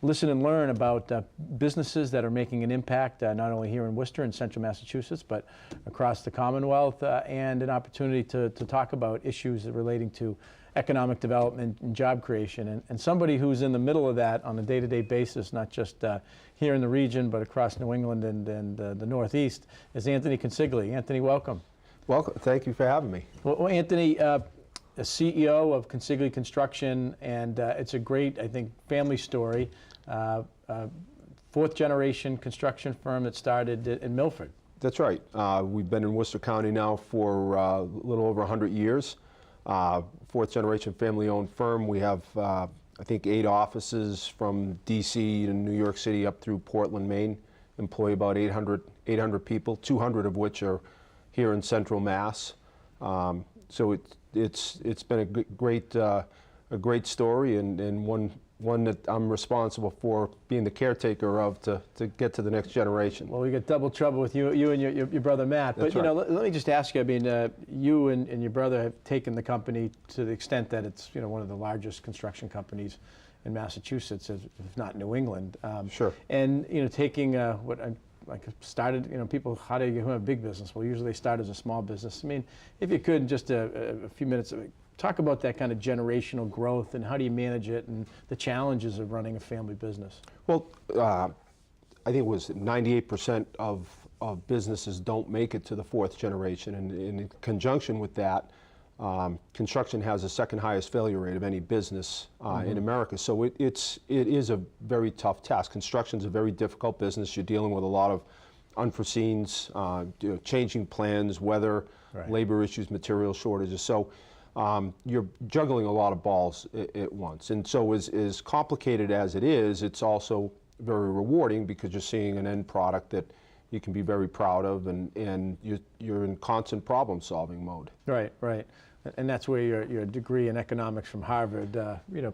listen and learn about businesses that are making an impact, not only here in Worcester and central Massachusetts, but across the Commonwealth, and an opportunity to talk about issues relating to economic development and job creation. And somebody who's in the middle of that on a day-to-day basis, not just here in the region, but across New England and the Northeast, is Anthony Consigli. Anthony, welcome. Welcome. Thank you for having me. Well, Anthony, a CEO of Consigli Construction, and it's a great, I think, family story. Fourth generation construction firm that started in Milford. That's right. We've been in Worcester County now for a little over 100 years. Fourth generation family owned firm. We have, I think, 8 offices from DC to New York City up through Portland, Maine. Employ about 800 people, 200 of which are here in Central Mass. So it's been a great story, and one that I'm responsible for being the caretaker of to get to the next generation. Well, we got double trouble with you and your brother Matt. But That's right. let me just ask you. I mean, you and your brother have taken the company to the extent that it's one of the largest construction companies in Massachusetts, if not New England. Sure. And taking what I started, people, how do you become a big business? Well, usually they start as a small business. I mean, if you could, just a few minutes, talk about that kind of generational growth and how do you manage it and the challenges of running a family business. Well, I think it was 98% of businesses don't make it to the fourth generation, and in conjunction with that, construction has the second highest failure rate of any business in America. So it is a very tough task. Construction is a very difficult business. You're dealing with a lot of unforeseens, changing plans, weather, right, labor issues, material shortages. So you're juggling a lot of balls at once. And so as complicated as it is, it's also very rewarding because you're seeing an end product that you can be very proud of, and you're in constant problem-solving mode. Right, right. And that's where your degree in economics from Harvard,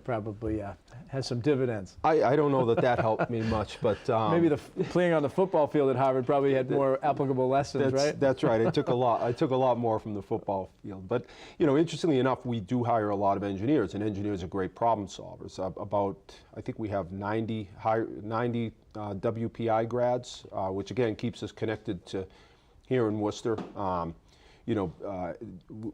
probably has some dividends. I don't know that helped me much, but maybe playing on the football field at Harvard probably had more applicable lessons, right? That's right. I took a lot more from the football field. But interestingly enough, we do hire a lot of engineers, and engineers are great problem solvers. I think we have 90 WPI grads, which again keeps us connected to here in Worcester.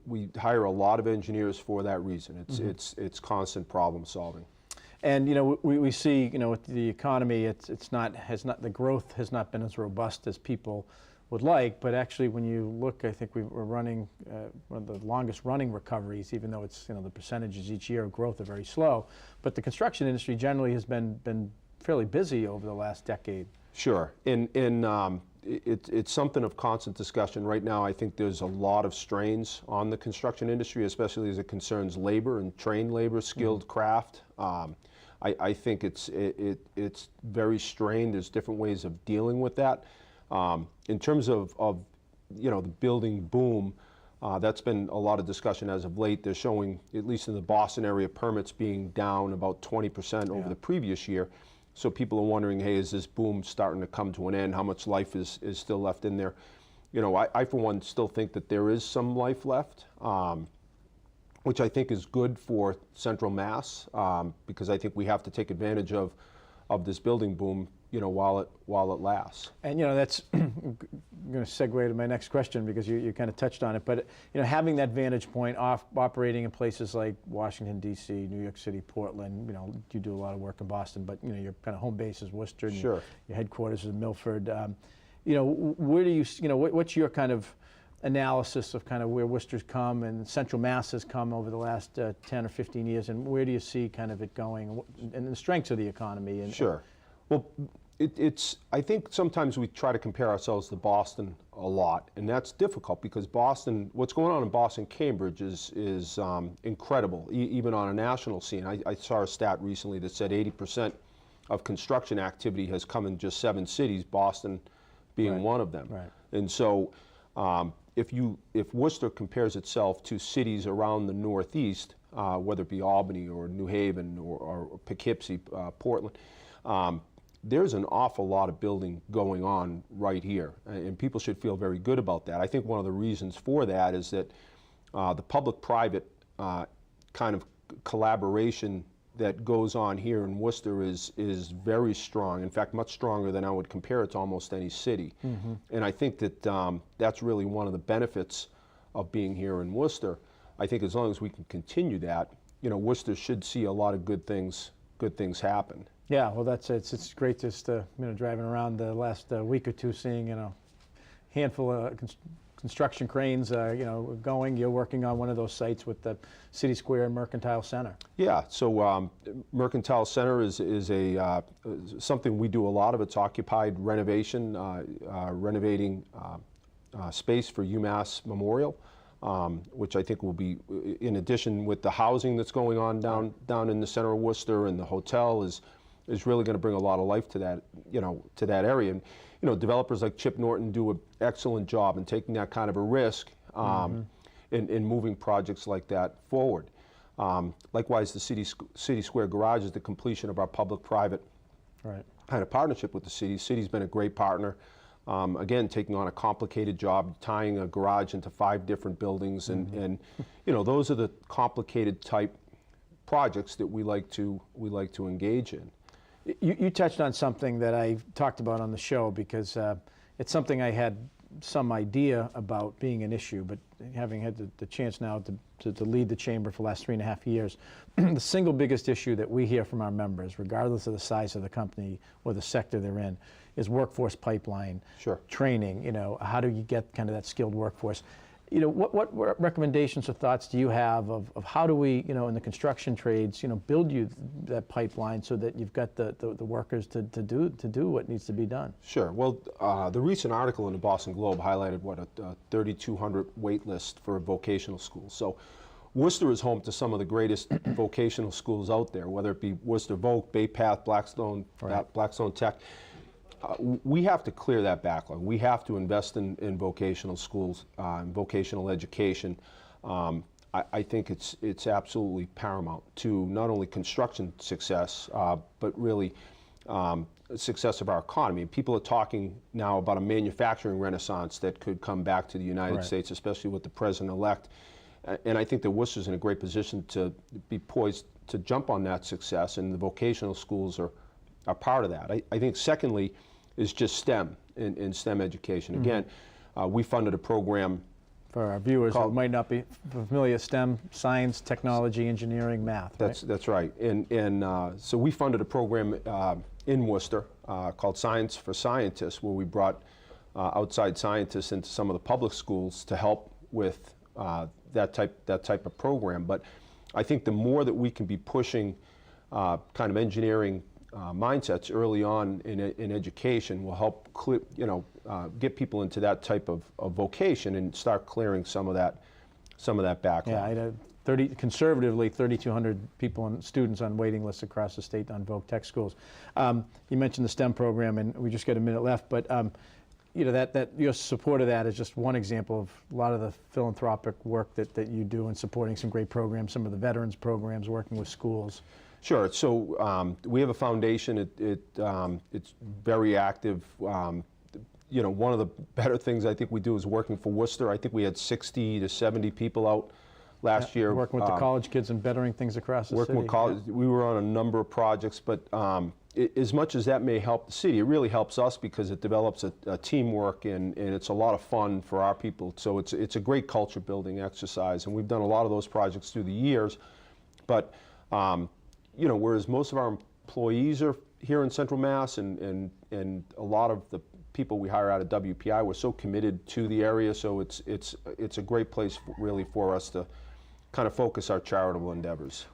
We hire a lot of engineers for that reason. It's constant problem solving. And we see with the economy, the growth has not been as robust as people would like. But actually, when you look, I think we're running one of the longest running recoveries, even though it's the percentages each year of growth are very slow. But the construction industry generally has been fairly busy over the last decade. Sure. It's something of constant discussion. Right now, I think there's a lot of strains on the construction industry, especially as it concerns labor and trained labor, skilled craft. I think it's very strained. There's different ways of dealing with that. In terms of the building boom, that's been a lot of discussion as of late. They're showing, at least in the Boston area, permits being down about 20% over the previous year. So people are wondering, hey, is this boom starting to come to an end? How much life is still left in there? I for one still think that there is some life left, which I think is good for Central Mass, because I think we have to take advantage of this building boom, while it lasts. And that's I'm going to segue to my next question because you kind of touched on it. But having that vantage point operating in places like Washington D.C., New York City, Portland. You do a lot of work in Boston, but your kind of home base is Worcester. And sure. Your headquarters is Milford. Where do you what's your kind of analysis of kind of where Worcester's come and Central Mass has come over the last 10 or 15 years, and where do you see kind of it going and the strengths of the economy? Sure. Well, I think sometimes we try to compare ourselves to Boston a lot, and that's difficult because Boston, what's going on in Boston, Cambridge is incredible, even on a national scene. I saw a stat recently that said 80% of construction activity has come in just 7 cities, Boston being one of them. Right. And so if Worcester compares itself to cities around the Northeast, whether it be Albany or New Haven or Poughkeepsie, Portland, there's an awful lot of building going on right here, and people should feel very good about that. I think one of the reasons for that is that the public-private kind of collaboration that goes on here in Worcester is very strong. In fact, much stronger than I would compare it to almost any city. And I think that that's really one of the benefits of being here in Worcester. I think as long as we can continue that, Worcester should see a lot of good things happen. Yeah, well, it's great just driving around the last week or two, seeing handful of construction cranes going. You're working on one of those sites with the City Square and Mercantile Center. Yeah, so Mercantile Center is something we do a lot of. It's occupied renovation, renovating space for UMass Memorial, which I think will be, in addition with the housing that's going on down in the center of Worcester, and the hotel is really going to bring a lot of life to that, to that area. And developers like Chip Norton do an excellent job in taking that kind of a risk in moving projects like that forward. Likewise, the City Square Garage is the completion of our public-private kind of partnership with the city. The city's been a great partner. Again, taking on a complicated job, tying a garage into 5 different buildings, and those are the complicated type projects that we like to engage in. You touched on something that I talked about on the show, because it's something I had some idea about being an issue, but having had the chance now to lead the chamber for the last 3.5 years, the single biggest issue that we hear from our members, regardless of the size of the company or the sector they're in, is workforce pipeline, training. How do you get kind of that skilled workforce? What recommendations or thoughts do you have of how do we, in the construction trades, build you that pipeline so that you've got the workers to do what needs to be done? Sure. Well, the recent article in the Boston Globe highlighted a 3,200 wait list for vocational schools. So Worcester is home to some of the greatest vocational schools out there, whether it be Worcester Voc, Bay Path, Blackstone, Blackstone Tech. We have to clear that backlog. We have to invest in vocational schools, vocational education. I think it's absolutely paramount to not only construction success, but really success of our economy. People are talking now about a manufacturing renaissance that could come back to the United States, especially with the president-elect. And I think that Worcester's in a great position to be poised to jump on that success, and the vocational schools are part of that. I think secondly is just STEM in STEM education. Again, we funded a program. For our viewers who might not be familiar, STEM, science, technology, engineering, math. That's right. And so we funded a program in Worcester called Science for Scientists, where we brought outside scientists into some of the public schools to help with that type of program. But I think the more that we can be pushing kind of engineering mindsets early on in education will help get people into that type of vocation and start clearing some of that backlog. Yeah, I had conservatively 3,200 people and students on waiting lists across the state on Voc Tech schools. You mentioned the STEM program, and we just got a minute left, but that your support of that is just one example of a lot of the philanthropic work that you do in supporting some great programs, some of the veterans programs, working with schools. Sure. So we have a foundation. It's very active. One of the better things I think we do is working for Worcester. I think we had 60 to 70 people out last year. Working with the college kids and bettering things across the city. Working with college. We were on a number of projects, but as much as that may help the city, it really helps us because it develops a teamwork, and it's a lot of fun for our people. So it's a great culture building exercise, and we've done a lot of those projects through the years. But whereas most of our employees are here in Central Mass, and a lot of the people we hire out of WPI, we're so committed to the area. So it's a great place really for us to kind of focus our charitable endeavors.